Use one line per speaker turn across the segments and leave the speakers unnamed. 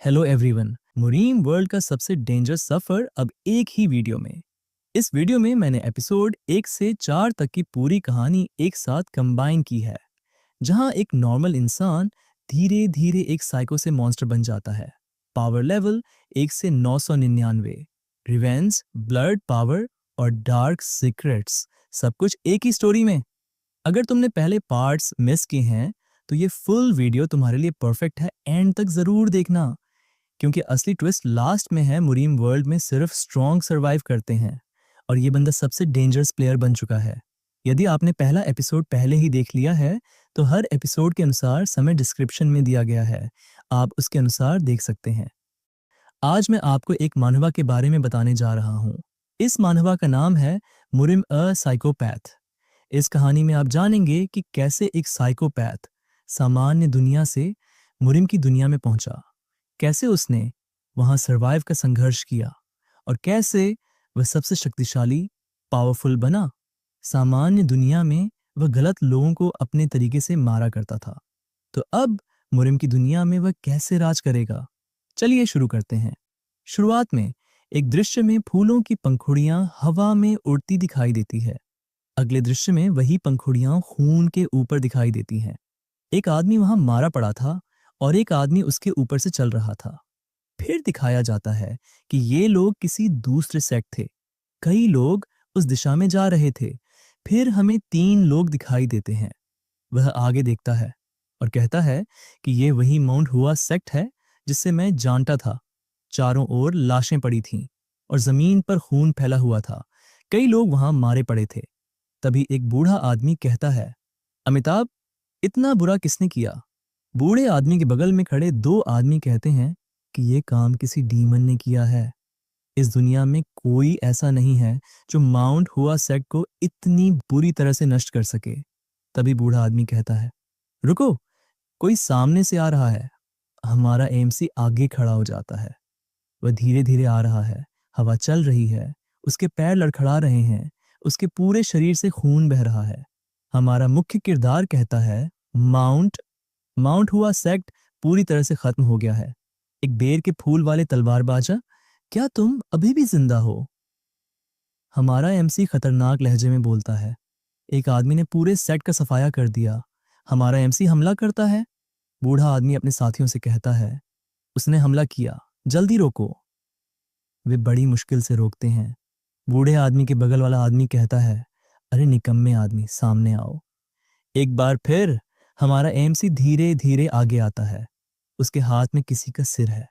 Hello everyone. मुरीम world का सबसे dangerous सफर अब एक ही वीडियो में। इस वीडियो में मैंने एपिसोड 1 से 4 तक की पूरी कहानी एक साथ कंबाइन की है, जहां एक नॉर्मल इंसान धीरे धीरे एक साइको से मॉन्स्टर बन जाता है। पावर लेवल 1 से 999, रिवेंज, ब्लड पावर और डार्क सीक्रेट्स, सब कुछ एक ही स्टोरी में। अगर तुमने पहले पार्ट्स मिस किए हैं तो ये फुल वीडियो तुम्हारे लिए परफेक्ट है, एंड तक जरूर देखना, क्योंकि असली ट्विस्ट लास्ट में है। मुरीम वर्ल्ड में सिर्फ स्ट्रॉन्ग सरवाइव करते हैं और ये बंदा सबसे डेंजरस प्लेयर बन चुका है। यदि आपने पहला एपिसोड पहले ही देख लिया है तो हर एपिसोड के अनुसार समय डिस्क्रिप्शन में दिया गया है, आप उसके अनुसार देख सकते हैं। आज मैं आपको एक मानवा के बारे में बताने जा रहा हूँ। इस मानवा का नाम है मुरिम अ साइकोपैथ। इस कहानी में आप जानेंगे कि कैसे एक साइकोपैथ सामान्य दुनिया से मुरिम की दुनिया में पहुंचा, कैसे उसने वहां सरवाइव का संघर्ष किया और कैसे वह सबसे शक्तिशाली पावरफुल बना। सामान्य दुनिया में वह गलत लोगों को अपने तरीके से मारा करता था, तो अब मुरिम की दुनिया में वह कैसे राज करेगा। चलिए शुरू करते हैं। शुरुआत में एक दृश्य में फूलों की पंखुड़ियां हवा में उड़ती दिखाई देती है। अगले दृश्य में वही पंखुड़ियां खून के ऊपर दिखाई देती हैं। एक आदमी वहां मारा पड़ा था और एक आदमी उसके ऊपर से चल रहा था। फिर दिखाया जाता है कि ये लोग किसी दूसरे सेक्ट थे। कई लोग उस दिशा में जा रहे थे। फिर हमें 3 लोग दिखाई देते हैं। वह आगे देखता है और कहता है कि ये वही माउंट हुआ सेक्ट है जिससे मैं जानता था। चारों ओर लाशें पड़ी थीं और जमीन पर खून फैला हुआ था। कई लोग वहां मारे पड़े थे। तभी एक बूढ़ा आदमी कहता है, अमिताभ, इतना बुरा किसने किया? बूढ़े आदमी के बगल में खड़े 2 आदमी कहते हैं कि ये काम किसी डीमन ने किया है। इस दुनिया में कोई ऐसा नहीं है जो माउंट हुआ सेक्ट को इतनी बुरी तरह से नष्ट कर सके। तभी बूढ़ा आदमी कहता है, रुको, कोई सामने से आ रहा है। हमारा एमसी आगे खड़ा हो जाता है। वह धीरे धीरे आ रहा है। हवा चल रही है, उसके पैर लड़खड़ा रहे हैं, उसके पूरे शरीर से खून बह रहा है। हमारा मुख्य किरदार कहता है, माउंट माउंट हुआ सेक्ट पूरी तरह से खत्म हो गया है। एक बेर के फूल वाले तलवारबाजा, क्या तुम अभी भी जिंदा हो? हमारा एमसी खतरनाक लहजे में बोलता है, एक आदमी ने पूरे सेट का सफाया कर दिया। हमारा एमसी हमला करता है। बूढ़ा आदमी अपने साथियों से कहता है, उसने हमला किया, जल्दी रोको। वे बड़ी मुश्किल से रोकते हैं। बूढ़े आदमी के बगल वाला आदमी कहता है, अरे निकम्मे आदमी, सामने आओ। एक बार फिर हमारा एमसी धीरे धीरे आगे आता है। उसके हाथ में किसी का सिर है।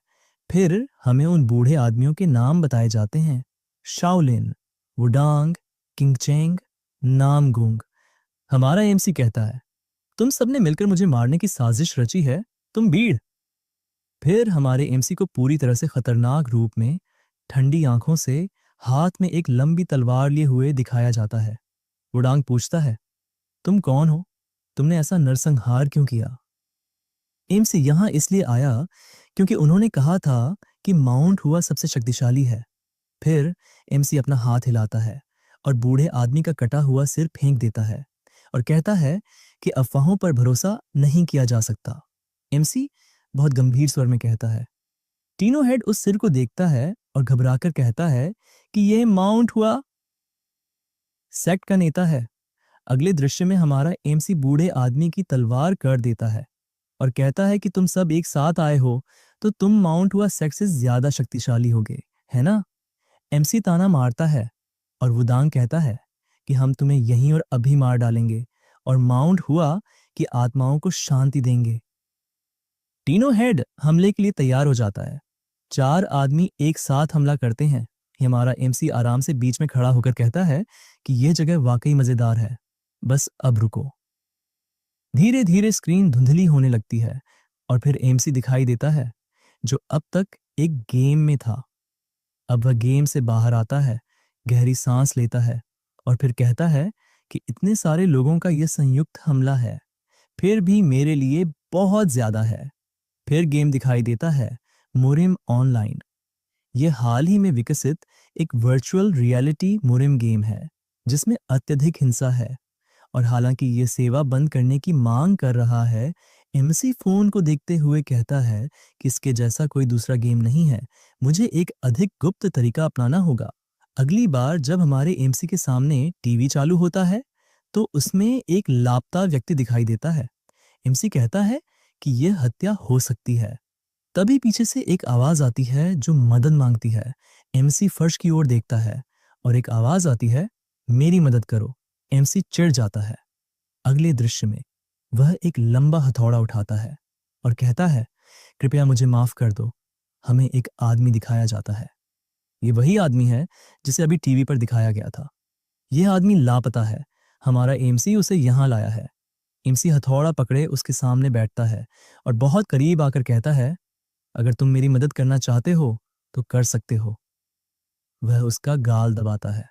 फिर हमें उन बूढ़े आदमियों के नाम बताए जाते हैं, शाओलिन, वुडांग, किंगचेंग, नामगुंग। हमारा एमसी कहता है, तुम सबने मिलकर मुझे मारने की साजिश रची है, तुम भीड़। फिर हमारे एमसी को पूरी तरह से खतरनाक रूप में ठंडी आंखों से हाथ में एक लंबी तलवार लिए हुए दिखाया जाता है। वुडांग पूछता है, तुम कौन हो? तुमने ऐसा नरसंहार क्यों किया? एमसी यहां इसलिए आया क्योंकि उन्होंने कहा था कि माउंट हुआ सबसे शक्तिशाली है। फिर एमसी अपना हाथ हिलाता है और बूढ़े आदमी का कटा हुआ सिर फेंक देता है और कहता है कि अफवाहों पर भरोसा नहीं किया जा सकता। एमसी बहुत गंभीर स्वर में कहता है। टीनो हेड उस सिर को देखता है और घबराकर कहता है कि यह माउंट हुआ सेक्ट का नेता है। अगले दृश्य में हमारा एमसी बूढ़े आदमी की तलवार कर देता है और कहता है कि तुम सब एक साथ आए हो तो तुम माउंट हुआ सेक्ट से ज्यादा शक्तिशाली होगे, है ना? एमसी ताना मारता है और वुदांग कहता है कि हम तुम्हें यहीं और अभी मार डालेंगे और माउंट हुआ कि आत्माओं को शांति देंगे। तीनों हेड हमले के लिए तैयार हो जाता है। 4 आदमी एक साथ हमला करते हैं। हमारा एमसी आराम से बीच में खड़ा होकर कहता है कि यह जगह वाकई मजेदार है, बस अब रुको। धीरे धीरे स्क्रीन धुंधली होने लगती है और फिर एमसी दिखाई देता है जो अब तक एक गेम में था। अब वह गेम से बाहर आता है, गहरी सांस लेता है और फिर कहता है कि इतने सारे लोगों का यह संयुक्त हमला है, फिर भी मेरे लिए बहुत ज्यादा है। फिर गेम दिखाई देता है, मुरिम ऑनलाइन। यह हाल ही में विकसित एक वर्चुअल रियलिटी मुरिम गेम है जिसमें अत्यधिक हिंसा है और हालांकि यह सेवा बंद करने की मांग कर रहा है, एमसी फोन को देखते हुए कहता है कि इसके जैसा कोई दूसरा गेम नहीं है। मुझे एक अधिक गुप्त तरीका अपनाना होगा। अगली बार जब हमारे एमसी के सामने टीवी चालू होता है तो उसमें एक लापता व्यक्ति दिखाई देता है। एमसी कहता है कि यह हत्या हो सकती है। तभी पीछे से एक आवाज आती है जो मदद मांगती है। एमसी फर्श की ओर देखता है और एक आवाज आती है, मेरी मदद करो। एमसी चिढ़ जाता है। अगले दृश्य में वह एक लंबा हथौड़ा उठाता है और कहता है, कृपया मुझे माफ कर दो। हमें एक आदमी दिखाया जाता है। ये वही आदमी है जिसे अभी टीवी पर दिखाया गया था। यह आदमी लापता है। हमारा एमसी उसे यहाँ लाया है। एमसी हथौड़ा पकड़े उसके सामने बैठता है और बहुत करीब आकर कहता है, अगर तुम मेरी मदद करना चाहते हो तो कर सकते हो। वह उसका गाल दबाता है।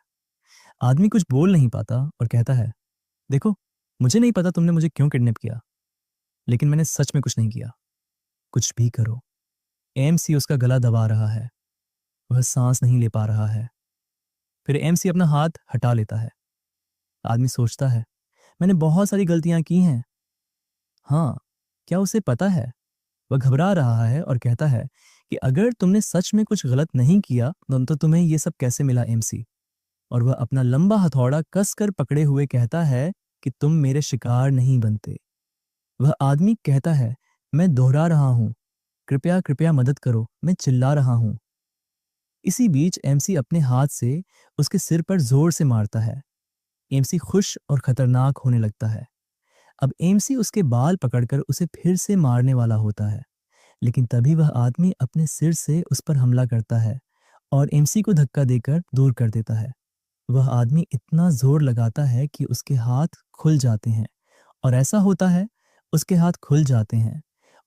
आदमी कुछ बोल नहीं पाता और कहता है, देखो, मुझे नहीं पता तुमने मुझे क्यों किडनैप किया, लेकिन मैंने सच में कुछ नहीं किया। कुछ भी करो। एमसी उसका गला दबा रहा है। वह सांस नहीं ले पा रहा है। फिर एमसी अपना हाथ हटा लेता है। आदमी सोचता है, मैंने बहुत सारी गलतियां की हैं। हाँ, क्या उसे पता है? वह घबरा रहा है और कहता है कि अगर तुमने सच में कुछ गलत नहीं किया तो तुम्हें ये सब कैसे मिला एमसी? और वह अपना लंबा हथौड़ा कसकर पकड़े हुए कहता है कि तुम मेरे शिकार नहीं बनते। वह आदमी कहता है, मैं दोहरा रहा हूं, कृपया कृपया मदद करो, मैं चिल्ला रहा हूं। इसी बीच एमसी अपने हाथ से उसके सिर पर जोर से मारता है। एमसी खुश और खतरनाक होने लगता है। अब एमसी उसके बाल पकड़कर उसे फिर से मारने वाला होता है, लेकिन तभी वह आदमी अपने सिर से उस पर हमला करता है और एमसी को धक्का देकर दूर कर देता है। वह आदमी इतना जोर लगाता है कि उसके हाथ खुल जाते हैं और ऐसा होता है, उसके हाथ खुल जाते हैं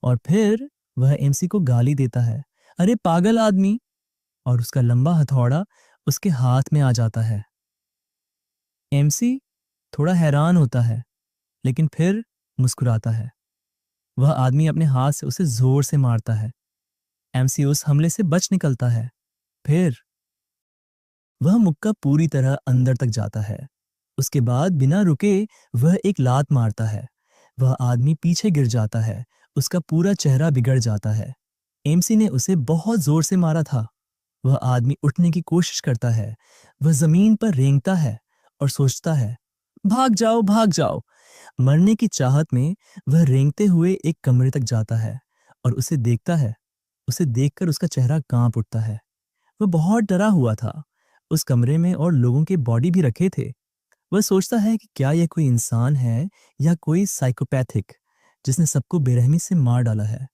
और फिर वह एमसी को गाली देता है, अरे पागल आदमी। और उसका लंबा हथौड़ा उसके हाथ में आ जाता है। एमसी थोड़ा हैरान होता है, लेकिन फिर मुस्कुराता है। वह आदमी अपने हाथ से उसे जोर से मारता है। एमसी उस हमले से बच निकलता है। फिर वह मुक्का पूरी तरह अंदर तक जाता है। उसके बाद बिना रुके वह एक लात मारता है। वह आदमी पीछे गिर जाता है। उसका पूरा चेहरा बिगड़ जाता है। एमसी ने उसे बहुत जोर से मारा था। वह आदमी उठने की कोशिश करता है। वह जमीन पर रेंगता है और सोचता है, भाग जाओ, भाग जाओ। मरने की चाहत में वह रेंगते हुए एक कमरे तक जाता है और उसे देखता है। उसे देखकर उसका चेहरा कांप उठता है। वह बहुत डरा हुआ था। उस कमरे में और लोगों के बॉडी भी रखे थे। वह सोचता है कि क्या यह कोई इंसान है या कोई साइकोपैथिक जिसने सबको बेरहमी से मार डाला है।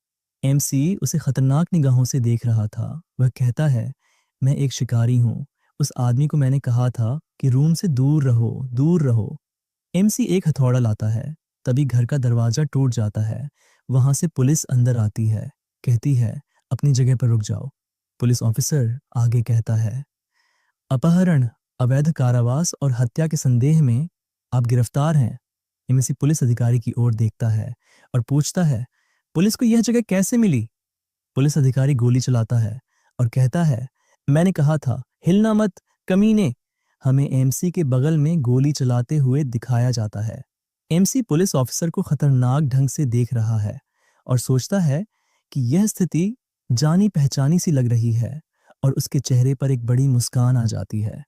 एमसी उसे खतरनाक निगाहों से देख रहा था। वह कहता है, मैं एक शिकारी हूँ। उस आदमी को मैंने कहा था कि रूम से दूर रहो, दूर रहो। एमसी एक हथौड़ा लाता है। तभी घर का दरवाजा टूट जाता है। वहां से पुलिस अंदर आती है। कहती है, अपनी जगह पर रुक जाओ। पुलिस ऑफिसर आगे कहता है, अपहरण, अवैध कारावास और हत्या के संदेह में आप गिरफ्तार हैं। एमसी पुलिस अधिकारी की ओर देखता है और पूछता है, पुलिस को यह जगह कैसे मिली? पुलिस अधिकारी गोली चलाता है और कहता है, मैंने कहा था, हिलना मत, कमीने। हमें एमसी के बगल में गोली चलाते हुए दिखाया जाता है। एमसी पुलिस ऑफिसर को खतरनाक ढंग से देख रहा है और सोचता है कि यह स्थिति जानी पहचानी सी लग रही है और उसके चेहरे पर एक बड़ी मुस्कान आ जाती है।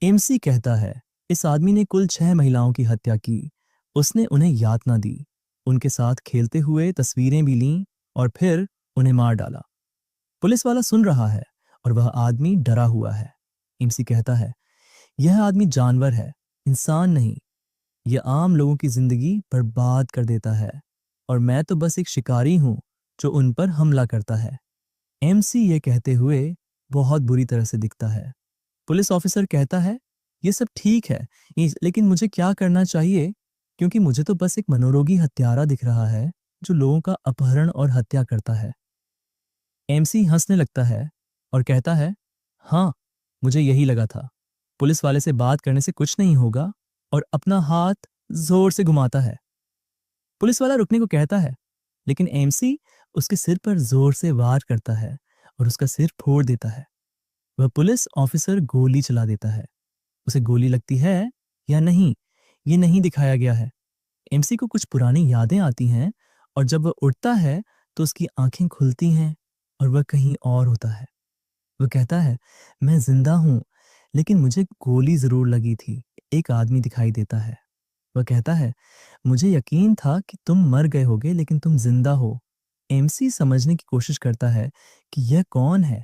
एमसी कहता है, इस आदमी ने कुल 6 महिलाओं की हत्या की। उसने उन्हें यातना दी, उनके साथ खेलते हुए तस्वीरें भी लीं और फिर उन्हें मार डाला। पुलिस वाला सुन रहा है और वह आदमी डरा हुआ है। एमसी कहता है, यह आदमी जानवर है, इंसान नहीं। यह आम लोगों की जिंदगी बर्बाद कर देता है और मैं तो बस एक शिकारी हूं जो उन पर हमला करता है। एमसी ये कहते हुए बहुत बुरी तरह से दिखता है। पुलिस ऑफिसर कहता है, ये सब ठीक है, लेकिन मुझे क्या करना चाहिए? क्योंकि मुझे तो बस एक मनोरोगी हत्यारा दिख रहा है जो लोगों का अपहरण और हत्या करता है। एमसी हंसने लगता है और कहता है, हाँ, मुझे यही लगा था। पुलिस वाले से बात करने से कुछ नहीं होगा और अपना हाथ जोर से घुमाता है। पुलिस वाला रुकने को कहता है, लेकिन एमसी उसके सिर पर जोर से वार करता है और उसका सिर फोड़ देता है। वह पुलिस ऑफिसर गोली चला देता है। उसे गोली लगती है या नहीं, ये नहीं दिखाया गया है। एमसी को कुछ पुरानी यादें आती हैं और जब वह उठता है तो उसकी आंखें खुलती हैं और वह कहीं और होता है। वह कहता है, मैं जिंदा हूं, लेकिन मुझे गोली जरूर लगी थी। एक आदमी दिखाई देता है। वह कहता है, मुझे यकीन था कि तुम मर गए होगे, लेकिन तुम जिंदा हो। एमसी समझने की कोशिश करता है कि यह कौन है,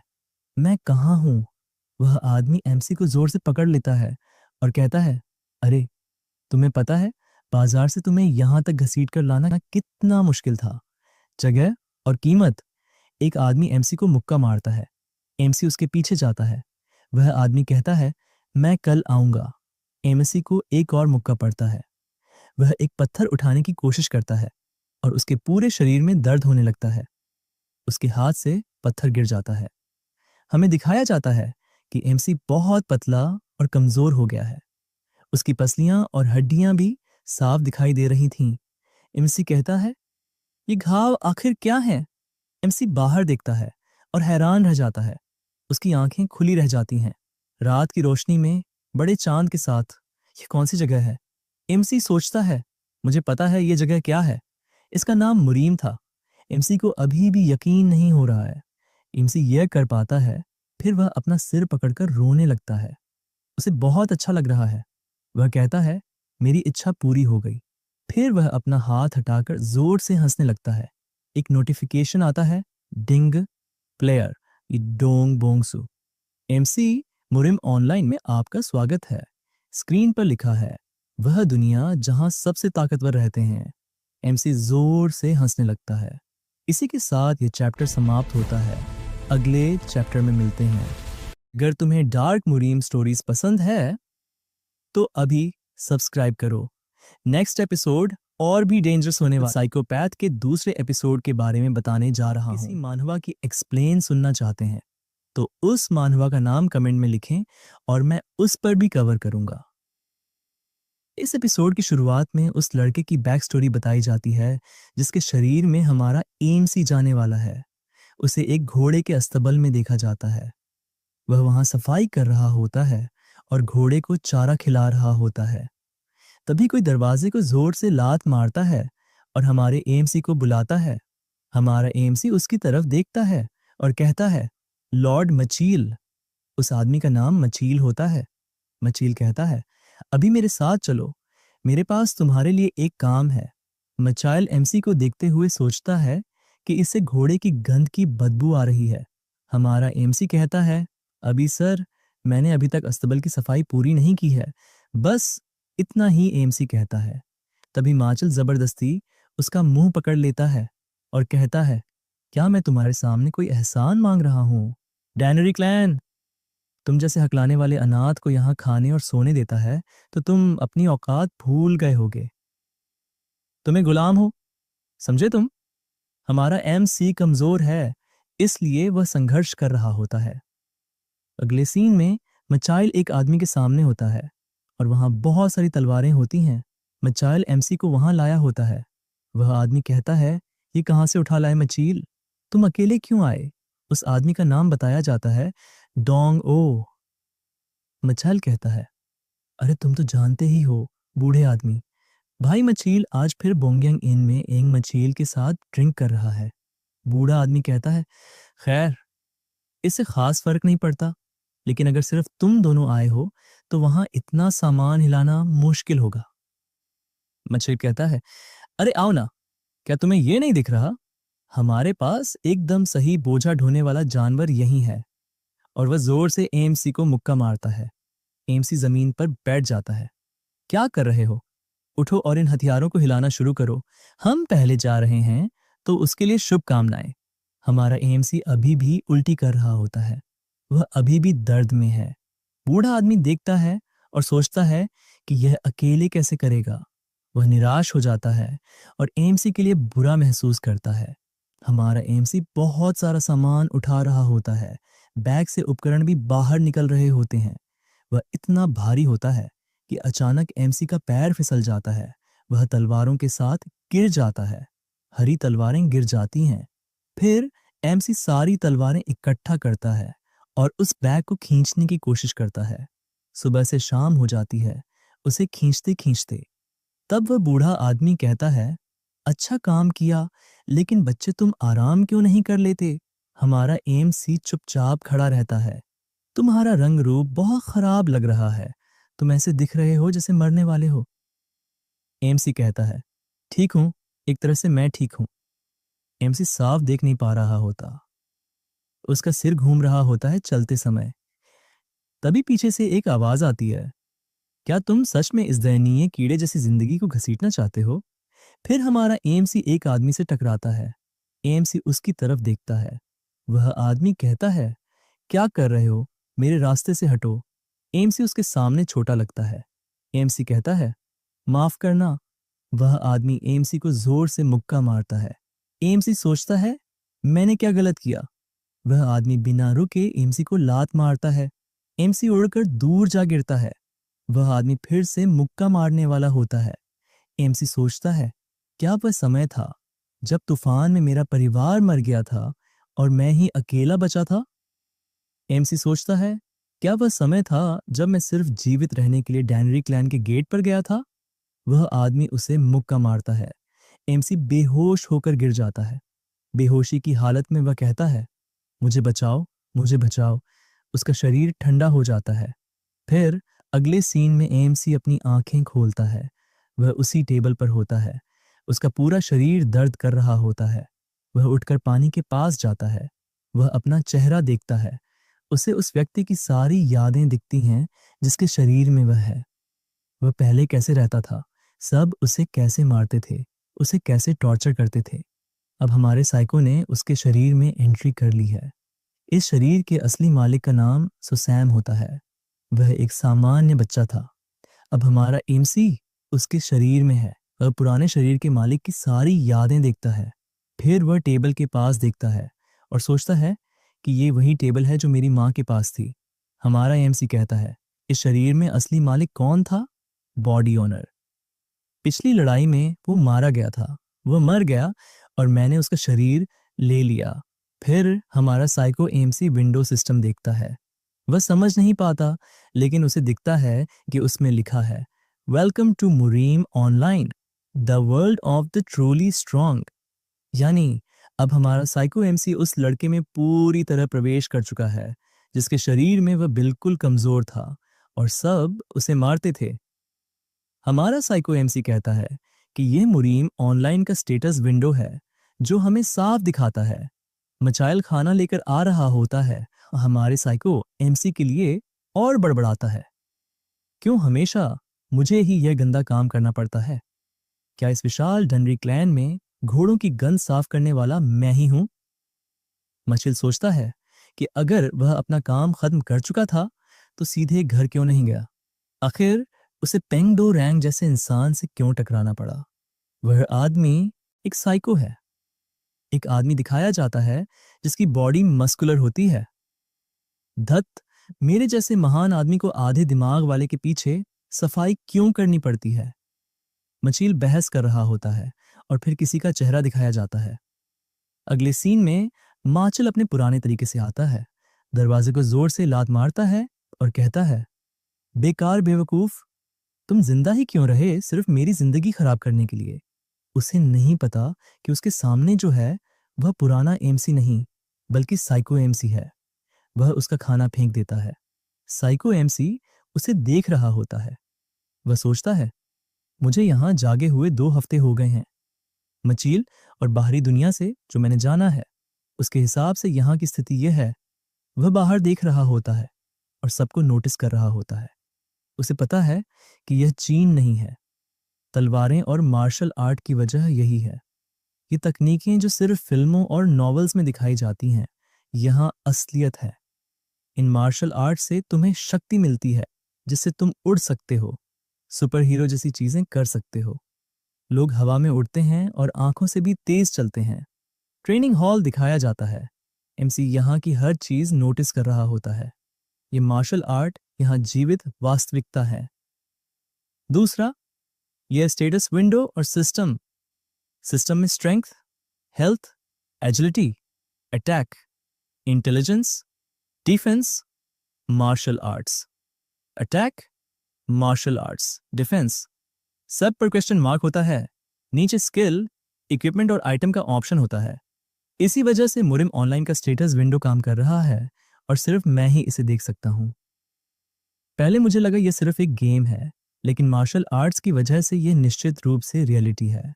मैं कहाँ हूँ। वह आदमी एमसी को जोर से पकड़ लेता है और कहता है, अरे, तुम्हें पता है, बाजार से तुम्हें यहाँ तक घसीट कर लाना कितना मुश्किल था। जगह और कीमत। एक आदमी एमसी को मुक्का मारता है। एमसी उसके पीछे जाता है। वह आदमी कहता है, मैं कल आऊंगा। एमसी को एक और मुक्का पड़ता है। वह एक पत्थर उठाने की कोशिश करता है और उसके पूरे शरीर में दर्द होने लगता है। उसके हाथ से पत्थर गिर जाता है। हमें दिखाया जाता है कि एमसी बहुत पतला और कमजोर हो गया है। उसकी पसलियां और हड्डियां भी साफ दिखाई दे रही थीं। एमसी कहता है, ये घाव आखिर क्या है? एमसी बाहर देखता है और हैरान रह जाता है। उसकी आंखें खुली रह जाती हैं। रात की रोशनी में बड़े चांद के साथ ये कौन सी जगह है? एमसी सोचता है, मुझे पता है ये जगह क्या है। इसका नाम मुरीम था। एमसी को अभी भी यकीन नहीं हो रहा है। एमसी यह कर पाता है, फिर वह अपना सिर पकड़कर रोने लगता है। उसे बहुत अच्छा लग रहा है। वह कहता है, मेरी इच्छा पूरी हो गई। फिर वह अपना हाथ हटाकर जोर से हंसने लगता है। एक नोटिफिकेशन आता है, डिंग प्लेयर डोंग बोंगसू। एमसी मुरिम ऑनलाइन में आपका स्वागत है। स्क्रीन पर लिखा है, वह दुनिया जहां सबसे ताकतवर रहते हैं। एमसी जोर से हंसने लगता है। इसी के साथ ये चैप्टर समाप्त होता है। अगले चैप्टर में मिलते हैं। अगर तुम्हें डार्क मुरीम स्टोरीज पसंद है तो अभी सब्सक्राइब करो। नेक्स्ट एपिसोड और भी डेंजरस होने वाला साइकोपैथ के दूसरे एपिसोड के बारे में बताने जा रहा हूँ। किसी मानवा की एक्सप्लेन सुनना चाहते हैं तो उस मानवा का नाम कमेंट में लिखें और मैं उस पर भी कवर करूंगा। इस एपिसोड की शुरुआत में उस लड़के की बैक स्टोरी बताई जाती है जिसके शरीर में हमारा एमसी जाने वाला है। उसे एक घोड़े के अस्तबल में देखा जाता है। वह वहां सफाई कर रहा होता है और घोड़े को चारा खिला रहा होता है। तभी कोई दरवाजे को जोर से लात मारता है और हमारे एमसी को बुलाता है। हमारा एमसी उसकी तरफ देखता है और कहता है, लॉर्ड मचील। उस आदमी का नाम मचील होता है। मचील कहता है, अभी मेरे साथ चलो, मेरे पास तुम्हारे लिए एक काम है। मचाइल एमसी को देखते हुए सोचता है कि इससे घोड़े की गंध की बदबू आ रही है। हमारा एमसी कहता है, अभी सर, मैंने अभी तक अस्तबल की सफाई पूरी नहीं की है। बस इतना ही एमसी कहता है। तभी माचल जबरदस्ती उसका मुंह पकड़ लेता है और कहता है, क्या मैं तुम्हारे सामने कोई एहसान मांग रहा हूं? डैनरी क्लैन, तुम जैसे हकलाने वाले अनाथ को यहाँ खाने और सोने देता है तो तुम अपनी औकात भूल गए होगे। तुम्हें गुलाम हो, समझे तुम? हमारा एमसी कमजोर है, इसलिए वह संघर्ष कर रहा होता है। अगले सीन में मचाइल एक आदमी के सामने होता है और वहां बहुत सारी तलवारें होती हैं। मचाइल एमसी को वहां लाया होता है। वह आदमी कहता है, ये कहां से उठा लाए मचील? तुम अकेले क्यों आए? उस आदमी का नाम बताया जाता है, डोंग ओ। मचाइल कहता है, अरे तुम तो जानते ही हो बूढ़े आदमी। भाई मचील आज फिर बोंगयांग इन में एंग मचील के साथ ड्रिंक कर रहा है। बूढ़ा आदमी कहता है, खैर, इससे खास फर्क नहीं पड़ता, लेकिन अगर सिर्फ तुम दोनों आए हो तो वहां इतना सामान हिलाना मुश्किल होगा। मचील कहता है, अरे आओ ना, क्या तुम्हें ये नहीं दिख रहा? हमारे पास एकदम सही बोझा ढोने वाला जानवर यही है। और वह जोर से एमसी को मुक्का मारता है। एमसी जमीन पर बैठ जाता है। क्या कर रहे हो? उठो और इन हथियारों को हिलाना शुरू करो। हम पहले जा रहे हैं तो उसके लिए शुभकामनाएं। हमारा एमसी अभी भी उल्टी कर रहा होता है। वह अभी भी दर्द में है। बूढ़ा आदमी देखता है और सोचता है कि यह अकेले कैसे करेगा। वह निराश हो जाता है और एमसी के लिए बुरा महसूस करता है। हमारा एमसी बहुत सारा सामान उठा रहा होता है। बैग से उपकरण भी बाहर निकल रहे होते हैं। वह इतना भारी होता है कि अचानक एमसी का पैर फिसल जाता है। वह तलवारों के साथ गिर जाता है। हरी तलवारें गिर जाती हैं। फिर एमसी सारी तलवारें इकट्ठा करता है और उस बैग को खींचने की कोशिश करता है। सुबह से शाम हो जाती है उसे खींचते खींचते। तब वह बूढ़ा आदमी कहता है, अच्छा काम किया, लेकिन बच्चे तुम आराम क्यों नहीं कर लेते? हमारा एएमसी चुपचाप खड़ा रहता है। तुम्हारा रंग रूप बहुत खराब लग रहा है। तुम ऐसे दिख रहे हो जैसे मरने वाले हो। एएमसी कहता है, ठीक हूं, एक तरह से मैं ठीक हूं। एएमसी साफ देख नहीं पा रहा होता। उसका सिर घूम रहा होता है चलते समय। तभी पीछे से एक आवाज आती है, क्या तुम सच में इस दयनीय कीड़े जैसी जिंदगी को घसीटना चाहते हो? फिर हमारा एएमसी एक आदमी से टकराता है। एएमसी उसकी तरफ देखता है। वह आदमी कहता है, क्या कर रहे हो? मेरे रास्ते से हटो। एएमसी उसके सामने छोटा लगता है। एएमसी कहता है, माफ करना। वह आदमी एएमसी को जोर से मुक्का मारता है। एएमसी सोचता है, मैंने क्या गलत किया? वह आदमी बिना रुके एएमसी को लात मारता है। एएमसी उड़कर दूर जा गिरता है। वह आदमी फिर से मुक्का मारने वाला होता है। एएमसी सोचता है, क्या वह समय था जब तूफान में मेरा परिवार मर गया था और मैं ही अकेला बचा था? एएमसी सोचता है, क्या वह समय था जब मैं सिर्फ जीवित रहने के लिए डैनरी क्लैन के गेट पर गया था? वह आदमी उसे मुक्का मारता है। एएमसी बेहोश होकर गिर जाता है। बेहोशी की हालत में वह कहता है, मुझे बचाओ, मुझे बचाओ। उसका शरीर ठंडा हो जाता है। फिर अगले सीन में एएमसी अपनी आंखें खोलता है। वह उसी टेबल पर होता है। उसका पूरा शरीर दर्द कर रहा होता है। वह उठकर पानी के पास जाता है। वह अपना चेहरा देखता है। उसे उस व्यक्ति की सारी यादें दिखती हैं जिसके शरीर में वह है। वह पहले कैसे रहता था, सब उसे कैसे मारते थे, उसे कैसे टॉर्चर करते थे। अब हमारे साइको ने उसके शरीर में एंट्री कर ली है। इस शरीर के असली मालिक का नाम सुसैम होता है। वह एक सामान्य बच्चा था। अब हमारा एएमसी उसके शरीर में है। वह पुराने शरीर के मालिक की सारी यादें देखता है। फिर वह टेबल के पास देखता है और सोचता है कि ये वही टेबल है जो मेरी माँ के पास थी। हमारा एएमसी कहता है, इस शरीर में असली मालिक कौन था? Body owner. पिछली लड़ाई में वो मारा गया था। वह मर गया और मैंने उसका शरीर ले लिया। फिर हमारा साइको एएमसी विंडो सिस्टम देखता है। वह समझ नहीं पाता, लेकिन उसे दिखता है कि उसमें लिखा है, welcome to Murim online, the world of the truly strong. यानी अब हमारा साइको एएमसी उस लड़के में पूरी तरह प्रवेश कर चुका है जिसके शरीर में वह बिल्कुल कमजोर था और सब उसे मारते थे। हमारा साइको एएमसी कहता है कि यह मुरीम ऑनलाइन का स्टेटस विंडो है जो हमें साफ दिखाता है। मचाइल खाना लेकर आ रहा होता है और हमारे साइको एएमसी के लिए और बड़बड़ाता है, क्यों हमेशा मुझे ही यह गंदा काम करना पड़ता है? क्या इस विशाल डनरी क्लैन में घोड़ों की गंध साफ करने वाला मैं ही हूं? मचिल सोचता है कि अगर वह अपना काम खत्म कर चुका था तो सीधे घर क्यों नहीं गया? आखिर उसे पेंग डो रैंग जैसे इंसान से क्यों टकराना पड़ा? वह आदमी एक साइको है। एक आदमी दिखाया जाता है जिसकी बॉडी मस्कुलर होती है। धत, मेरे जैसे महान आदमी को आधे दिमाग वाले के पीछे सफाई क्यों करनी पड़ती है? मचील बहस कर रहा होता है और फिर किसी का चेहरा दिखाया जाता है। अगले सीन में माचल अपने पुराने तरीके से आता है, दरवाजे को जोर से लात मारता है और कहता है, बेकार बेवकूफ, तुम जिंदा ही क्यों रहे सिर्फ मेरी जिंदगी खराब करने के लिए? उसे नहीं पता कि उसके सामने जो है वह पुराना एएमसी नहीं बल्कि साइको एएमसी है। वह उसका खाना फेंक देता है। साइको एएमसी उसे देख रहा होता है। वह सोचता है, मुझे यहाँ जागे हुए 2 हफ्ते हो गए हैं। मचील और बाहरी दुनिया से जो मैंने जाना है उसके हिसाब से यहाँ की स्थिति यह है। वह बाहर देख रहा होता है और सबको नोटिस कर रहा होता है। उसे पता है कि यह चीन नहीं है। तलवारें और मार्शल आर्ट की वजह यही है। ये तकनीकें जो सिर्फ फिल्मों और नॉवेल्स में दिखाई जाती हैं, यहाँ असलियत है। इन मार्शल आर्ट से तुम्हें शक्ति मिलती है जिससे तुम उड़ सकते हो, सुपर हीरो जैसी चीजें कर सकते हो। लोग हवा में उड़ते हैं और आंखों से भी तेज चलते हैं। ट्रेनिंग हॉल दिखाया जाता है। एमसी यहाँ की हर चीज नोटिस कर रहा होता है। ये मार्शल आर्ट यहाँ जीवित वास्तविकता है। दूसरा, यह स्टेटस विंडो और सिस्टम। सिस्टम में strength, health, agility, attack, intelligence, defence, martial arts. Attack, martial arts, defence, सब पर क्वेश्चन मार्क होता है। नीचे स्किल, इक्विपमेंट और आइटम का ऑप्शन होता है। इसी वजह से मुरिम ऑनलाइन का स्टेटस विंडो काम कर रहा है और सिर्फ मैं ही इसे देख सकता हूँ। पहले मुझे लगा यह सिर्फ एक गेम है, लेकिन मार्शल आर्ट्स की वजह से यह निश्चित रूप से रियलिटी है।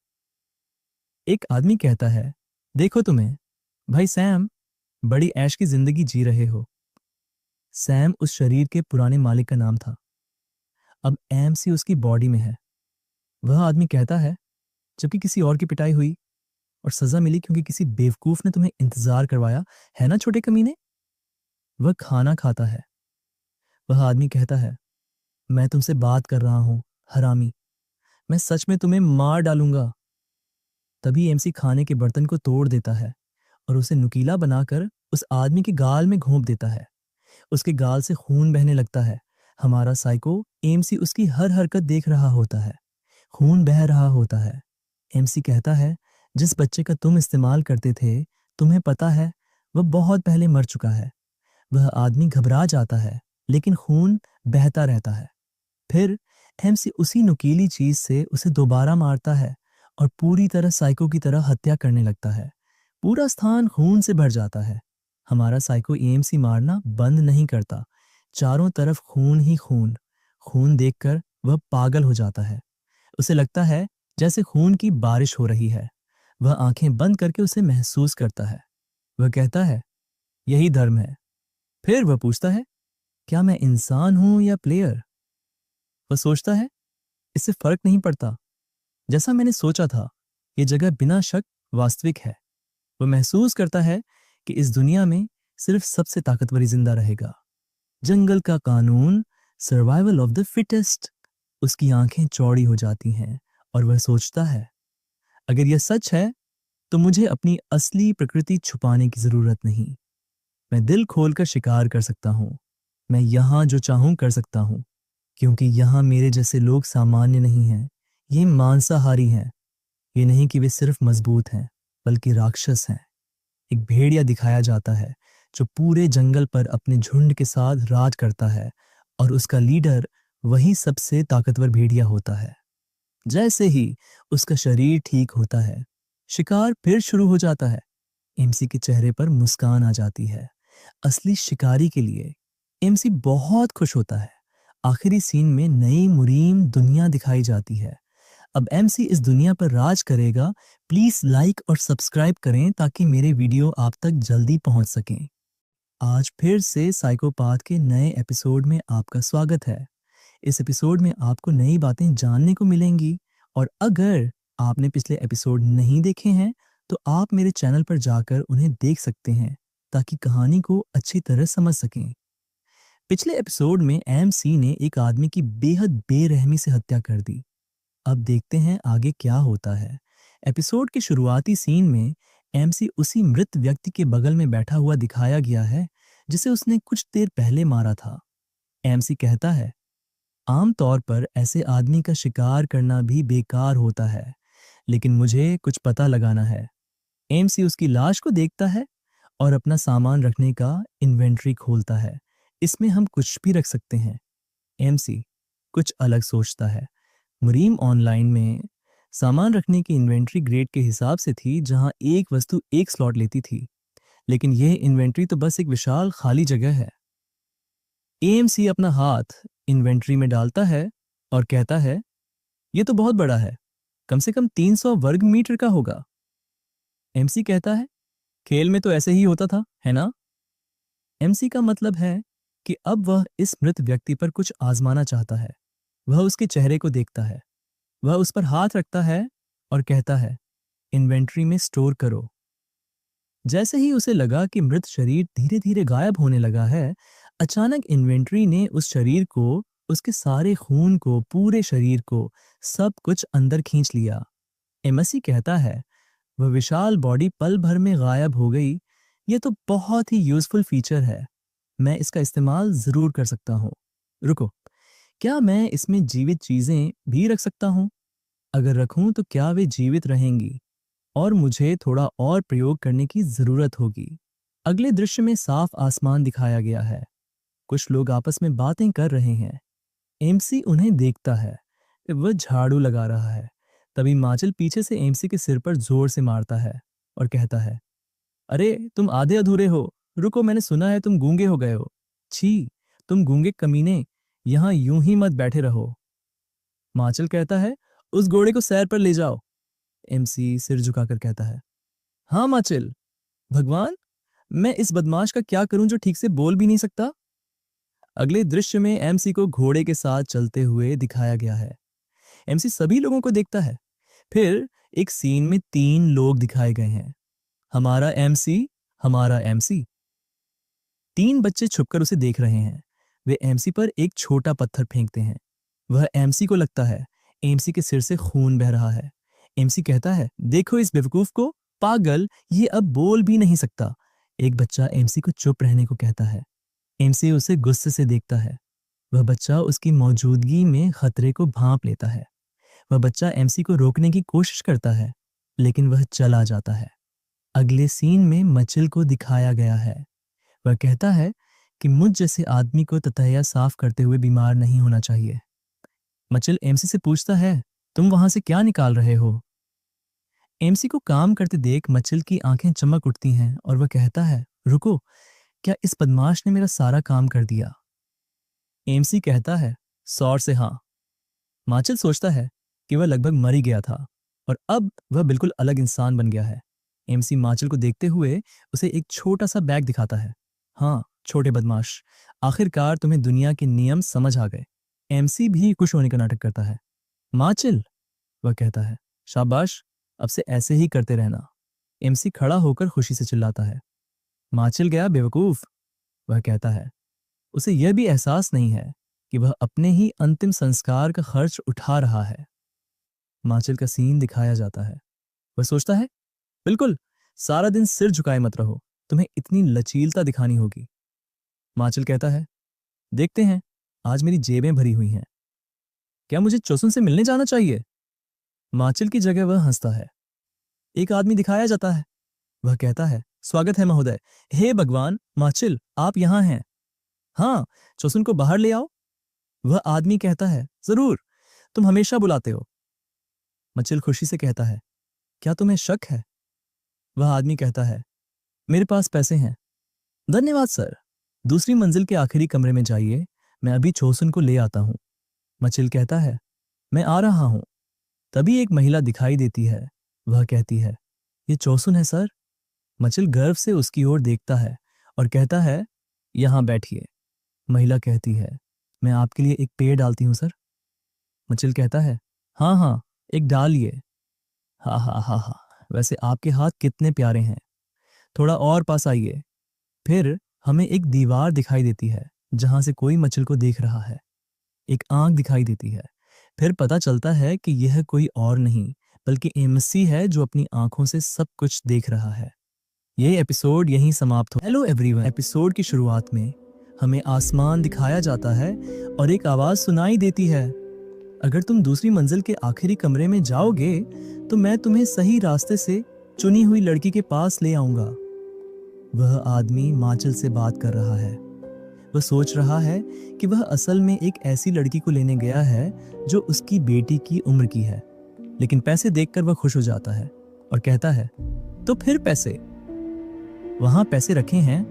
एक आदमी कहता है, देखो तुम्हें, भाई सैम, बड़ी ऐश की जिंदगी जी रहे हो। सैम उस शरीर के पुराने मालिक का नाम था। अब एमसी उसकी बॉडी में है। वह आदमी कहता है, जबकि किसी और की पिटाई हुई और सजा मिली क्योंकि किसी बेवकूफ ने तुम्हें इंतजार करवाया, है ना छोटे कमीने। वह खाना खाता है। वह आदमी कहता है, मैं तुमसे बात कर रहा हूं, हरामी, मैं सच में तुम्हें मार डालूंगा। तभी एमसी खाने के बर्तन को तोड़ देता है और उसे नुकीला बनाकर उस आदमी के गाल में घोंप देता है। उसके गाल से खून बहने लगता है। हमारा साइको एमसी उसकी हर हरकत देख रहा होता है। खून बह रहा होता है। एमसी कहता है, जिस बच्चे का तुम इस्तेमाल करते थे, तुम्हें पता है, वह बहुत पहले मर चुका है। वह आदमी घबरा जाता है, लेकिन खून बहता रहता है। फिर एमसी उसी नुकीली चीज से उसे दोबारा मारता है और पूरी तरह साइको की तरह हत्या करने लगता है। पूरा स्थान खून से भर जाता है। हमारा साइको एमसी मारना बंद नहीं करता। चारों तरफ खून ही खून। खून देखकर वह पागल हो जाता है। उसे लगता है जैसे खून की बारिश हो रही है। वह आंखें बंद करके उसे महसूस करता है। वह कहता है, यही धर्म है। फिर वह पूछता है, क्या मैं इंसान हूं या प्लेयर। वह सोचता है, इससे फर्क नहीं पड़ता। जैसा मैंने सोचा था, यह जगह बिना शक वास्तविक है। वह महसूस करता है कि इस दुनिया में सिर्फ सबसे ताकतवर ही जिंदा रहेगा। जंगल का कानून, सर्वाइवल ऑफ द फिटेस्ट। उसकी आंखें चौड़ी हो जाती हैं और वह सोचता है, अगर यह सच है तो मुझे अपनी असली प्रकृति छुपाने की जरूरत नहीं। मैं दिल खोलकर शिकार कर सकता हूँ। मैं यहाँ जो चाहूं कर सकता हूँ, क्योंकि यहाँ मेरे जैसे लोग सामान्य नहीं हैं। ये मांसाहारी हैं। ये नहीं कि वे सिर्फ मजबूत हैं, बल्कि राक्षस हैं। एक भेड़िया दिखाया जाता है जो पूरे जंगल पर अपने झुंड के साथ राज करता है और उसका लीडर वही सबसे ताकतवर भेड़िया होता है। जैसे ही उसका शरीर ठीक होता है, शिकार फिर शुरू हो जाता है। एमसी के चेहरे पर मुस्कान आ जाती है। असली शिकारी के लिए एमसी बहुत खुश होता है। आखिरी सीन में नई मुरीम दुनिया दिखाई जाती है। अब एमसी इस दुनिया पर राज करेगा। प्लीज लाइक और सब्सक्राइब करें ताकि मेरे वीडियो आप तक जल्दी पहुंच सकें। आज फिर से साइकोपाथ के नए एपिसोड में आपका स्वागत है। इस एपिसोड में आपको नई बातें जानने को मिलेंगी और अगर आपने पिछले एपिसोड नहीं देखे हैं तो आप मेरे चैनल पर जाकर उन्हें देख सकते हैं ताकि कहानी को अच्छी तरह समझ सकें। पिछले एपिसोड में एमसी ने एक आदमी की बेहद बेरहमी से हत्या कर दी। अब देखते हैं आगे क्या होता है। एपिसोड के शुरुआती सीन में एमसी उसी मृत व्यक्ति के बगल में बैठा हुआ दिखाया गया है जिसे उसने कुछ देर पहले मारा था। एमसी कहता है, आमतौर पर ऐसे आदमी का शिकार करना भी बेकार होता है, लेकिन मुझे कुछ पता लगाना है। एमसी उसकी लाश को देखता है और अपना सामान रखने का इन्वेंट्री खोलता है। इसमें हम कुछ भी रख सकते हैं। एमसी कुछ अलग सोचता है। मुरीम ऑनलाइन में सामान रखने की इन्वेंट्री ग्रेड के हिसाब से थी, जहां एक वस्तु एक स्लॉट लेती थी, लेकिन यह इन्वेंट्री तो बस एक विशाल खाली जगह है। एएमसी अपना हाथ इन्वेंट्री में डालता है और कहता है, यह तो बहुत बड़ा है, कम से कम 300 वर्ग मीटर का होगा। एमसी कहता है, खेल में तो ऐसे ही होता था, है ना। एमसी का मतलब है कि अब वह इस मृत व्यक्ति पर कुछ आजमाना चाहता है। वह उसके चेहरे को देखता है। वह उस पर हाथ रखता है और कहता है, इन्वेंट्री में स्टोर करो। जैसे ही उसे लगा कि मृत शरीर धीरे धीरे गायब होने लगा है, अचानक इन्वेंट्री ने उस शरीर को, उसके सारे खून को, पूरे शरीर को, सब कुछ अंदर खींच लिया। एमसी कहता है, वह विशाल बॉडी पल भर में गायब हो गई। यह तो बहुत ही यूजफुल फीचर है। मैं इसका इस्तेमाल जरूर कर सकता हूँ। रुको, क्या मैं इसमें जीवित चीजें भी रख सकता हूँ? अगर रखूं तो क्या वे जीवित रहेंगी? और मुझे थोड़ा और प्रयोग करने की जरूरत होगी। अगले दृश्य में साफ आसमान दिखाया गया है। कुछ लोग आपस में बातें कर रहे हैं। एमसी उन्हें देखता है। वह झाड़ू लगा रहा है। तभी माचल पीछे से एमसी के सिर पर जोर से मारता है और कहता है, अरे तुम आधे अधूरे हो, रुको, मैंने सुना है तुम गूंगे हो गए हो। छी, तुम गूंगे कमीने, यहाँ यूं ही मत बैठे रहो। माचल कहता है, उस घोड़े को सैर पर ले जाओ। एमसी सिर झुकाकर कहता है, हाँ माचल, भगवान, मैं इस बदमाश का क्या करूं जो ठीक से बोल भी नहीं सकता। अगले दृश्य में एमसी को घोड़े के साथ चलते हुए दिखाया गया है। एमसी सभी लोगों को देखता है। फिर एक सीन में 3 लोग दिखाए गए हैं। हमारा एमसी, हमारा एमसी। 3 बच्चे छुपकर उसे देख रहे हैं। वे एमसी पर एक छोटा पत्थर फेंकते हैं। वह एमसी को लगता है एमसी के सिर से खून बह रहा है। एमसी कहता है, देखो इस बेवकूफ को, पागल, ये अब बोल भी नहीं सकता। एक बच्चा एमसी को चुप रहने को कहता है। एमसी उसे गुस्से से देखता है। वह बच्चा उसकी मौजूदगी में खतरे को भांप लेता है। वह बच्चा एमसी को रोकने की कोशिश करता है, लेकिन वह चला जाता है। अगले सीन में मचिल को दिखाया गया है। वह कहता है कि मुझ जैसे आदमी को ततैया साफ करते हुए बीमार नहीं होना चाहिए। मचिल एमसी से पूछता है, तुम वहां से क्या निकाल रहे हो? एमसी को काम करते देख मचिल की आंखें चमक उठती हैं और वह कहता है, रुको, क्या इस बदमाश ने मेरा सारा काम कर दिया? एमसी कहता है, सौर से हाँ। माचिल सोचता है कि वह लगभग मर ही गया था और अब वह बिल्कुल अलग इंसान बन गया है। एमसी माचिल को देखते हुए उसे एक छोटा सा बैग दिखाता है। हाँ छोटे बदमाश, आखिरकार तुम्हें दुनिया के नियम समझ आ गए। एमसी भी खुश होने का नाटक करता है। माचिल, वह कहता है, शाबाश, अब से ऐसे ही करते रहना। एमसी खड़ा होकर खुशी से चिल्लाता है। माचिल गया बेवकूफ, वह कहता है। उसे यह भी एहसास नहीं है कि वह अपने ही अंतिम संस्कार का खर्च उठा रहा है। माचिल का सीन दिखाया जाता है। वह सोचता है, बिल्कुल, सारा दिन सिर झुकाए मत रहो, तुम्हें इतनी लचीलता दिखानी होगी। माचिल कहता है, देखते हैं, आज मेरी जेबें भरी हुई हैं। क्या मुझे चोसुन से मिलने जाना चाहिए? माचिल की जगह वह हंसता है। एक आदमी दिखाया जाता है। वह कहता है, स्वागत है महोदय। हे भगवान, माचिल, आप यहाँ हैं। हाँ, चोसुन को बाहर ले आओ। वह आदमी कहता है, जरूर, तुम हमेशा बुलाते हो। माचिल खुशी से कहता है, क्या तुम्हें शक है? वह आदमी कहता है, मेरे पास पैसे हैं। धन्यवाद सर, दूसरी मंजिल के आखिरी कमरे में जाइए, मैं अभी चोसुन को ले आता हूं। माचिल कहता है, मैं आ रहा हूं। तभी एक महिला दिखाई देती है। वह कहती है, ये चोसुन है सर। माचिल गर्व से उसकी ओर देखता है और कहता है, यहां बैठिए। महिला कहती है, मैं आपके लिए एक पेड़ डालती हूं सर। माचिल कहता है, हाँ हाँ, एक डालिए। हा हा हा हा, वैसे आपके हाथ कितने प्यारे हैं। थोड़ा और पास आइए। फिर हमें एक दीवार दिखाई देती है जहां से कोई माचिल को देख रहा है। एक आंख दिखाई देती है। फिर पता चलता है कि यह कोई और नहीं बल्कि एमसी है जो अपनी आंखों से सब कुछ देख रहा है। यह एपिसोड यहीं समाप्त हो। Hello everyone. एपिसोड की शुरुआत में हमें आसमान दिखाया जाता है और एक आवाज सुनाई देती है, अगर तुम दूसरी मंजिल के आखिरी कमरे में जाओगे तो मैं तुम्हें सही रास्ते से चुनी हुई लड़की के पास ले आऊंगा। वह आदमी माचिल से बात कर रहा है। वह सोच रहा है कि वह असल में एक ऐसी लड़की को लेने गया है जो उसकी बेटी की उम्र की है, लेकिन पैसे देखकर वह खुश हो जाता है और कहता है, तो फिर पैसे? वहां पैसे रखे हैं।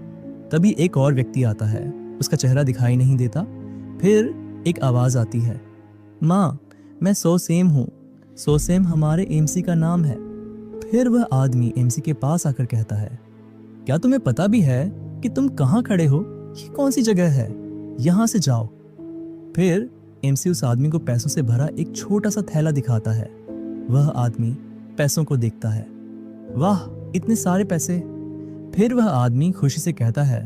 तभी एक और व्यक्ति आता है। उसका चेहरा दिखाई नहीं देता। फिर एक आवाज आती है, माँ, मैं सोसेम हूँ। सोसेम हमारे एमसी का नाम है। फिर वह आदमी एमसी के पास आकर कहता है, क्या तुम्हें पता भी है कि तुम कहाँ खड़े हो? ये कौन सी जगह है? यहाँ से जाओ। फिर एमसी उस आदमी को पैसों से भरा एक छोटा सा थैला दिखाता है। वह आदमी पैसों को देखता है। वाह, इतने सारे पैसे। फिर वह आदमी खुशी से कहता है,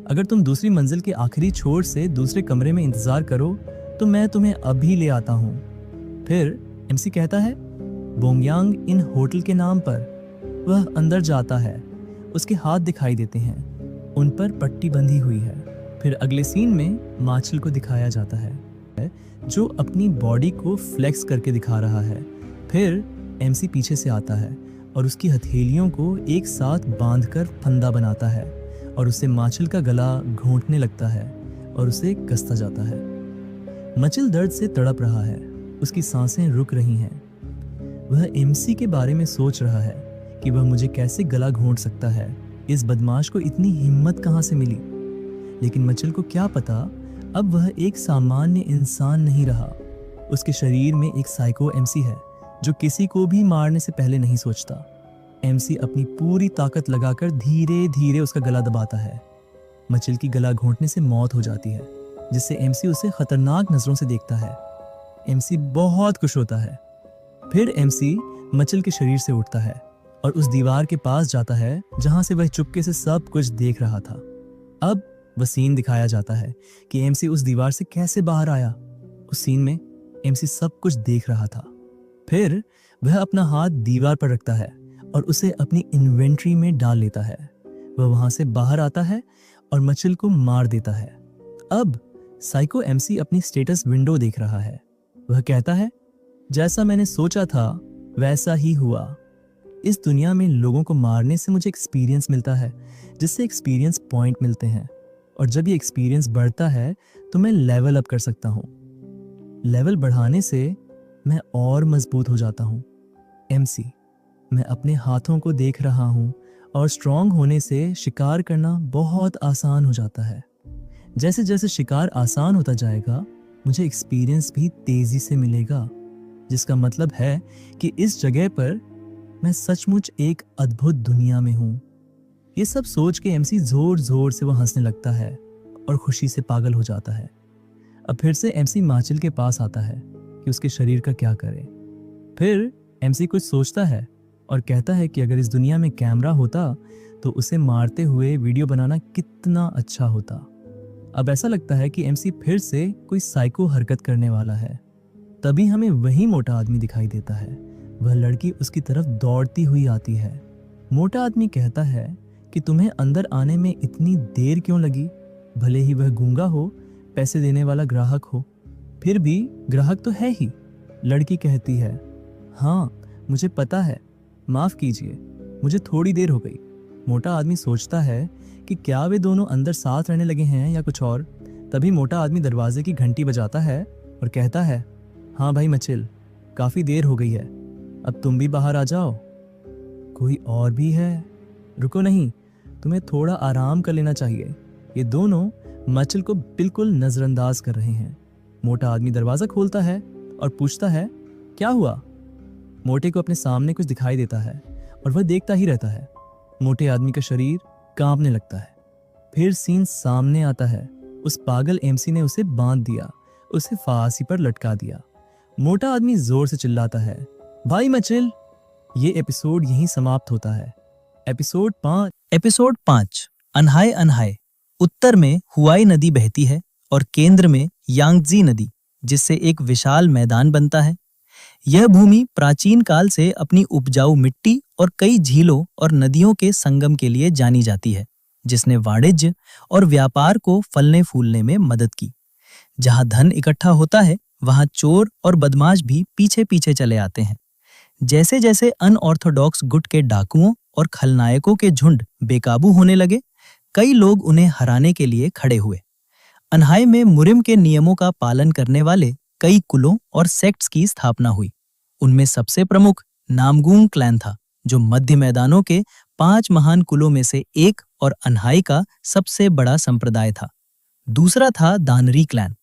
अगर तुम दूसरी मंजिल के आखिरी छोर से दूसरे कमरे में इंतजार करो तो मैं तुम्हें अभी ले आता हूँ। फिर एमसी कहता है, बोंगयांग इन होटल के नाम पर। वह अंदर जाता है। उसके हाथ दिखाई देते हैं, उन पर पट्टी बंधी हुई है। फिर अगले सीन में माचिल को दिखाया जाता है जो अपनी बॉडी को फ्लेक्स करके दिखा रहा है। फिर एमसी पीछे से आता है और उसकी हथेलियों को एक साथ बांधकर फंदा बनाता है और उससे माचिल का गला घोंटने लगता है और उसे कसता जाता है। माचिल दर्द से तड़प रहा है। उसकी सांसें रुक रही हैं। वह एमसी के बारे में सोच रहा है कि वह मुझे कैसे गला घोंट सकता है। इस बदमाश को इतनी हिम्मत कहाँ से मिली। लेकिन मचल को क्या पता, अब वह एक सामान्य इंसान नहीं रहा। उसके शरीर में एक साइको एमसी है जो किसी को भी मारने से पहले नहीं सोचता। एमसी अपनी पूरी ताकत लगाकर धीरे धीरे उसका गला दबाता है। मचल की गला घोंटने से मौत हो जाती है, जिससे एमसी उसे खतरनाक नजरों से देखता है। एमसी बहुत खुश होता है। फिर एमसी मचल के शरीर से उठता है और उस दीवार के पास जाता है जहां से वह चुपके से सब कुछ देख रहा था। अब वह सीन दिखाया जाता है कि एमसी उस दीवार से कैसे बाहर आया। उस सीन में एमसी सब कुछ देख रहा था। फिर वह अपना हाथ दीवार पर रखता है और उसे अपनी इन्वेंट्री में डाल लेता है। वह वहां से बाहर आता है और मचल को मार देता है। अब साइको एमसी अपनी स्टेटस विंडो देख रहा है। वह कहता है, जैसा मैंने सोचा था वैसा ही हुआ। इस दुनिया में लोगों को मारने से मुझे एक्सपीरियंस मिलता है, जिससे एक्सपीरियंस पॉइंट मिलते हैं, और जब ये एक्सपीरियंस बढ़ता है तो मैं लेवल अप कर सकता हूँ। लेवल बढ़ाने से मैं और मजबूत हो जाता हूँ। एमसी, मैं अपने हाथों को देख रहा हूँ और स्ट्रांग होने से शिकार करना बहुत आसान हो जाता है। जैसे जैसे शिकार आसान होता जाएगा मुझे एक्सपीरियंस भी तेजी से मिलेगा, जिसका मतलब है कि इस जगह पर मैं सचमुच एक अद्भुत दुनिया में हूँ। ये सब सोच के एमसी जोर जोर से वो हंसने लगता है और खुशी से पागल हो जाता है। अब फिर से एमसी माचल के पास आता है कि उसके शरीर का क्या करे। फिर एमसी कुछ सोचता है और कहता है कि अगर इस दुनिया में कैमरा होता तो उसे मारते हुए वीडियो बनाना कितना अच्छा होता। अब ऐसा लगता है कि एमसी फिर से कोई साइको हरकत करने वाला है। तभी हमें वही मोटा आदमी दिखाई देता है। वह लड़की उसकी तरफ दौड़ती हुई आती है। मोटा आदमी कहता है कि तुम्हें अंदर आने में इतनी देर क्यों लगी? भले ही वह गूंगा हो, पैसे देने वाला ग्राहक हो, फिर भी ग्राहक तो है ही। लड़की कहती है, हाँ मुझे पता है, माफ कीजिए, मुझे थोड़ी देर हो गई। मोटा आदमी सोचता है कि क्या वे दोनों अंदर साथ रहने लगे हैं या कुछ और। तभी मोटा आदमी दरवाजे की घंटी बजाता है और कहता है, हाँ भाई मचिल, काफी देर हो गई है, अब तुम भी बाहर आ जाओ। कोई और भी है? रुको नहीं, तुम्हें थोड़ा आराम कर लेना चाहिए। ये दोनों मचल को बिल्कुल नजरअंदाज कर रहे हैं। मोटा आदमी दरवाजा खोलता है और पूछता है, क्या हुआ? मोटे को अपने सामने कुछ दिखाई देता है और वह देखता ही रहता है। मोटे आदमी का शरीर कांपने लगता है। फिर सीन सामने आता है। उस पागल एमसी ने उसे बांध दिया, उसे फांसी पर लटका दिया। मोटा आदमी जोर से चिल्लाता है, भाई मचिल। ये एपिसोड यहीं समाप्त होता है। एपिसोड 5 अनहाय अनहाय। उत्तर में हुआई नदी बहती है और केंद्र में यांगजी नदी, जिससे एक विशाल मैदान बनता है। यह भूमि प्राचीन काल से अपनी उपजाऊ मिट्टी और कई झीलों और नदियों के संगम के लिए जानी जाती है, जिसने वाणिज्य और व्यापार को फलने फूलने में मदद की। जहां धन इकट्ठा होता है वहां चोर और बदमाश भी पीछे पीछे चले आते हैं। जैसे जैसे अनऑर्थोडॉक्स गुट के डाकुओं और खलनायकों के झुंड बेकाबू होने लगे, कई लोग उन्हें हराने के लिए खड़े हुए। अनहाय में मुरिम के नियमों का पालन करने वाले कई कुलों और सेक्ट्स की स्थापना हुई। उनमें सबसे प्रमुख नामगूंग क्लैन था, जो मध्य मैदानों के 5 महान कुलों में से एक और अनहाई का सबसे बड़ा संप्रदाय था। दूसरा था दानरी क्लैन।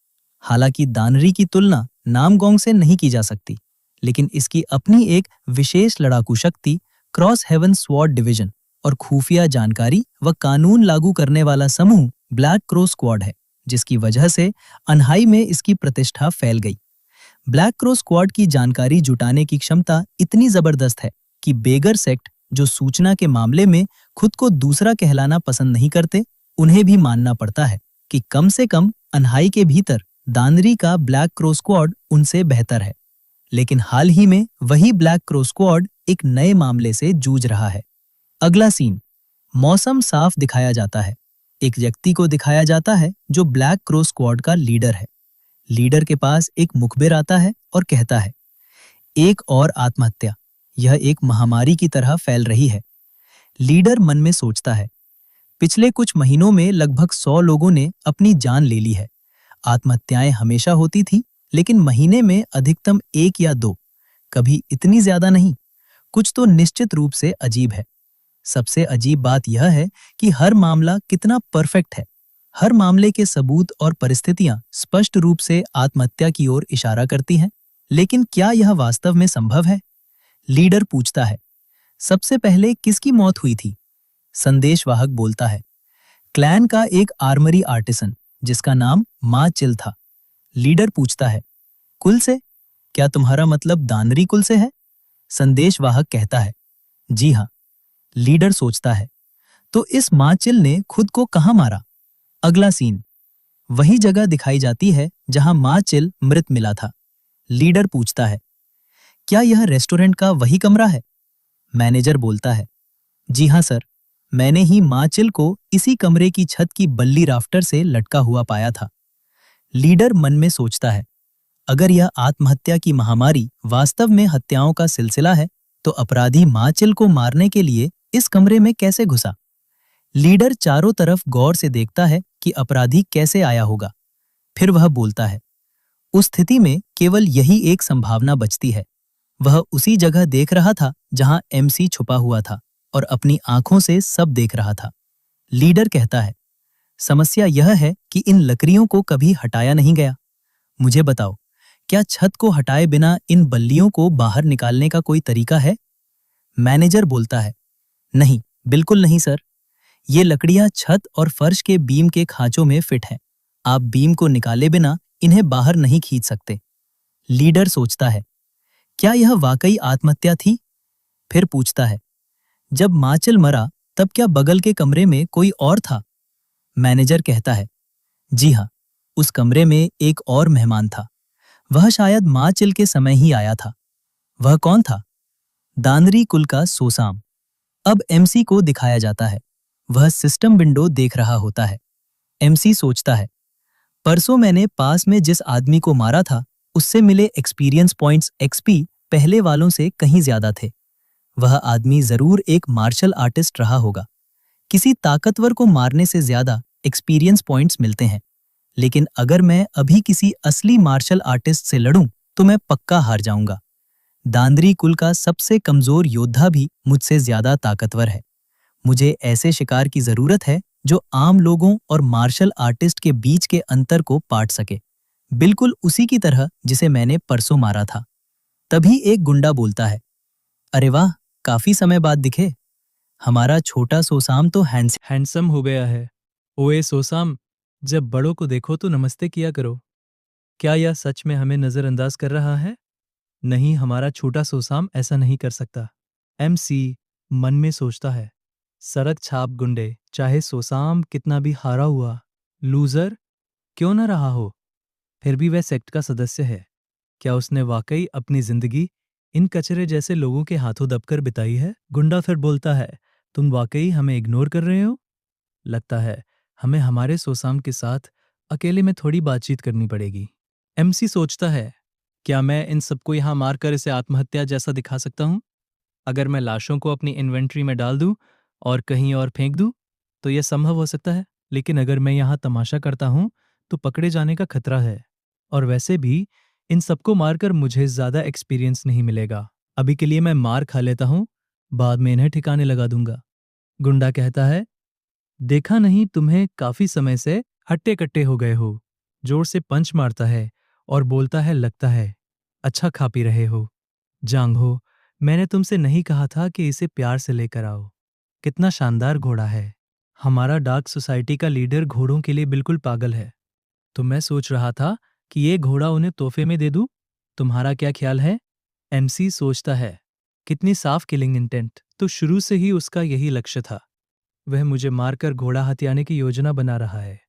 हालांकि दानरी की तुलना नामगोंग से नहीं की जा सकती, लेकिन इसकी अपनी एक विशेष लड़ाकू शक्ति, क्रॉस हेवन स्वॉर्ड डिवीजन और खुफिया जानकारी व कानून लागू करने वाला समूह ब्लैक क्रो स्क्वाड है, जिसकी वजह से अनहाई में इसकी प्रतिष्ठा फैल गई। ब्लैक क्रो स्क्वाड की जानकारी जुटाने की क्षमता इतनी जबरदस्त है कि बेगर सेक्ट, जो सूचना के मामले में खुद को दूसरा कहलाना पसंद नहीं करते, उन्हें भी मानना पड़ता है कि कम से कम अनहाई के भीतर दानरी का ब्लैक क्रो स्क्वाड उनसे बेहतर है। लेकिन हाल ही में वही ब्लैक क्रो स्क्वाड एक नए मामले से जूझ रहा है। अगला सीन, मौसम साफ दिखाया जाता है। एक व्यक्ति को दिखाया जाता है जो ब्लैक क्रो स्क्वाड का लीडर है। लीडर के पास एक मुखबिर आता है और कहता है, एक और आत्महत्या, यह एक महामारी की तरह फैल रही है। लीडर मन में सोचता है, पिछले कुछ महीनों में लगभग 100 लोगों ने अपनी जान ले ली है। आत्महत्याएं हमेशा होती थी, लेकिन महीने में अधिकतम 1 या 2। कभी इतनी ज्यादा नहीं। कुछ तो निश्चित रूप से अजीब है। सबसे अजीब बात यह है कि हर मामला कितना परफेक्ट है। हर मामले के सबूत और परिस्थितियां स्पष्ट रूप से आत्महत्या की ओर इशारा करती हैं। लेकिन क्या यह वास्तव में संभव है? लीडर पूछता है। सबसे पहले किसकी मौत हुई थी? संदेशवाहक बोलता है, क्लैन का एक आर्मरी आर्टिसन जिसका नाम मा चिल था। लीडर पूछता है, कुल से? क्या तुम्हारा मतलब दानरी कुल से है? संदेशवाहक कहता है, जी हाँ। लीडर सोचता है, तो इस मा चिल ने खुद को कहाँ मारा? अगला सीन वही जगह दिखाई जाती है जहां मा चिल मृत मिला था। लीडर पूछता है, क्या यह रेस्टोरेंट का वही कमरा है? मैनेजर बोलता है, जी हाँ सर, मैंने ही मा चिल को इसी कमरे की छत की बल्ली राफ्टर से लटका हुआ पाया था। लीडर मन में सोचता है, अगर यह आत्महत्या की महामारी वास्तव में हत्याओं का सिलसिला है, तो अपराधी मा चिल को मारने के लिए इस कमरे में कैसे घुसा? लीडर चारों तरफ गौर से देखता है कि अपराधी कैसे आया होगा। फिर वह बोलता है, उस स्थिति में केवल यही एक संभावना बचती है। वह उसी जगह देख रहा था जहां एमसी छुपा हुआ था और अपनी आंखों से सब देख रहा था। लीडर कहता है, समस्या यह है कि इन लकड़ियों को कभी हटाया नहीं गया। मुझे बताओ, क्या छत को हटाए बिना इन बल्लियों को बाहर निकालने का कोई तरीका है? मैनेजर बोलता है, नहीं, बिल्कुल नहीं सर। ये लकड़ियां छत और फर्श के बीम के खांचों में फिट हैं। आप बीम को निकाले बिना इन्हें बाहर नहीं खींच सकते। लीडर सोचता है, क्या यह वाकई आत्महत्या थी? फिर पूछता है, जब माचिल मरा तब क्या बगल के कमरे में कोई और था? मैनेजर कहता है, जी हाँ, उस कमरे में एक और मेहमान था। वह शायद माचिल के समय ही आया था। वह कौन था? दानरी कुल का सोसाम। अब एमसी को दिखाया जाता है। वह सिस्टम विंडो देख रहा होता है। एमसी सोचता है, परसों मैंने पास में जिस आदमी को मारा था, उससे मिले एक्सपीरियंस पॉइंट्स एक्सपी पहले वालों से कहीं ज्यादा थे। वह आदमी जरूर एक मार्शल आर्टिस्ट रहा होगा। किसी ताकतवर को मारने से ज्यादा एक्सपीरियंस पॉइंट्स मिलते हैं। लेकिन अगर मैं अभी किसी असली मार्शल आर्टिस्ट से लड़ूं, तो मैं पक्का हार जाऊंगा। दांदरी कुल का सबसे कमजोर योद्धा भी मुझसे ज्यादा ताकतवर है। मुझे ऐसे शिकार की जरूरत है जो आम लोगों और मार्शल आर्टिस्ट के बीच के अंतर को पाट सके, बिल्कुल उसी की तरह जिसे मैंने परसों मारा था। तभी एक गुंडा बोलता है, अरे वाह, काफी समय बाद दिखे। हमारा छोटा सोसाम तो हैंडसम हो गया है। ओए सोसाम, जब बड़ों को देखो तो नमस्ते किया करो। क्या यह सच में हमें नजरअंदाज कर रहा है? नहीं, हमारा छोटा सोसाम ऐसा नहीं कर सकता। एमसी मन में सोचता है, सड़क छाप गुंडे, चाहे सोसाम कितना भी हारा हुआ लूजर क्यों न रहा हो, फिर भी वह सेक्ट का सदस्य है। क्या उसने वाकई अपनी जिंदगी इन कचरे जैसे लोगों के हाथों दबकर बिताई है? गुंडा फिर बोलता है, तुम वाकई हमें इग्नोर कर रहे हो? लगता है हमें हमारे सोसाम के साथ अकेले में थोड़ी बातचीत करनी पड़ेगी। एमसी सोचता है, क्या मैं इन सबको यहां मारकर इसे आत्महत्या जैसा दिखा सकता हूं? अगर मैं लाशों को अपनी इन्वेंट्री में डाल दूं और कहीं और फेंक दूं, तो यह संभव हो सकता है। लेकिन अगर मैं यहां तमाशा करता हूं, तो पकड़े जाने का खतरा है। और वैसे भी इन सबको मारकर मुझे ज्यादा एक्सपीरियंस नहीं मिलेगा। अभी के लिए मैं मार खा लेता हूं, बाद में इन्हें ठिकाने लगा दूंगा। गुंडा कहता है, देखा नहीं तुम्हें काफी समय से हट्टे कट्टे हो गए हो। जोर से पंच मारता है और बोलता है, लगता है अच्छा खा पी रहे हो। जांग हो, मैंने तुमसे नहीं कहा था कि इसे प्यार से लेकर आओ। कितना शानदार घोड़ा है। हमारा डार्क सोसाइटी का लीडर घोड़ों के लिए बिल्कुल पागल है। तो मैं सोच रहा था कि ये घोड़ा उन्हें तोहफे में दे दूं। तुम्हारा क्या ख्याल है? एमसी सोचता है, कितनी साफ किलिंग इंटेंट। तो शुरू से ही उसका यही लक्ष्य था। वह मुझे मारकर घोड़ा हथियाने की योजना बना रहा है।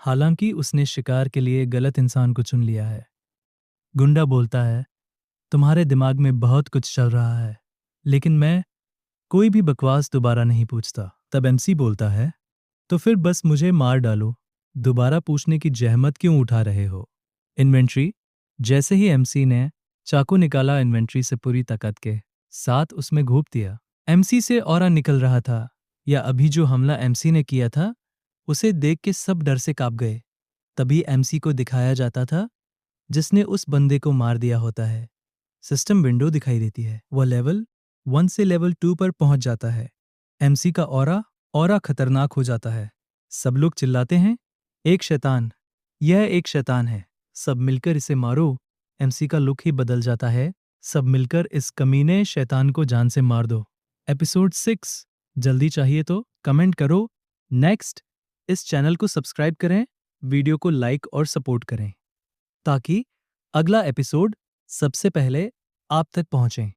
हालांकि उसने शिकार के लिए गलत इंसान को चुन लिया है। गुंडा बोलता है, तुम्हारे दिमाग में बहुत कुछ चल रहा है, लेकिन मैं कोई भी बकवास दोबारा नहीं पूछता। तब एमसी बोलता है, तो फिर बस मुझे मार डालो। दोबारा पूछने की जहमत क्यों उठा रहे हो? इन्वेंट्री। जैसे ही एमसी ने चाकू निकाला, इन्वेंट्री से पूरी ताकत के साथ उसमें घूप दिया। एमसी से ऑरा निकल रहा था, या अभी जो हमला एमसी ने किया था उसे देख के सब डर से कांप गए। तभी एमसी को दिखाया जाता था जिसने उस बंदे को मार दिया होता है। सिस्टम विंडो दिखाई देती है। वह लेवल 1 से लेवल 2 पर पहुंच जाता है। एमसी का ऑरा खतरनाक हो जाता है। सब लोग चिल्लाते हैं, एक शैतान, यह एक शैतान है, सब मिलकर इसे मारो। एमसी का लुक ही बदल जाता है। सब मिलकर इस कमीने शैतान को जान से मार दो। एपिसोड 6 जल्दी चाहिए तो कमेंट करो नेक्स्ट। इस चैनल को सब्सक्राइब करें, वीडियो को लाइक और सपोर्ट करें ताकि अगला एपिसोड सबसे पहले आप तक पहुंचे।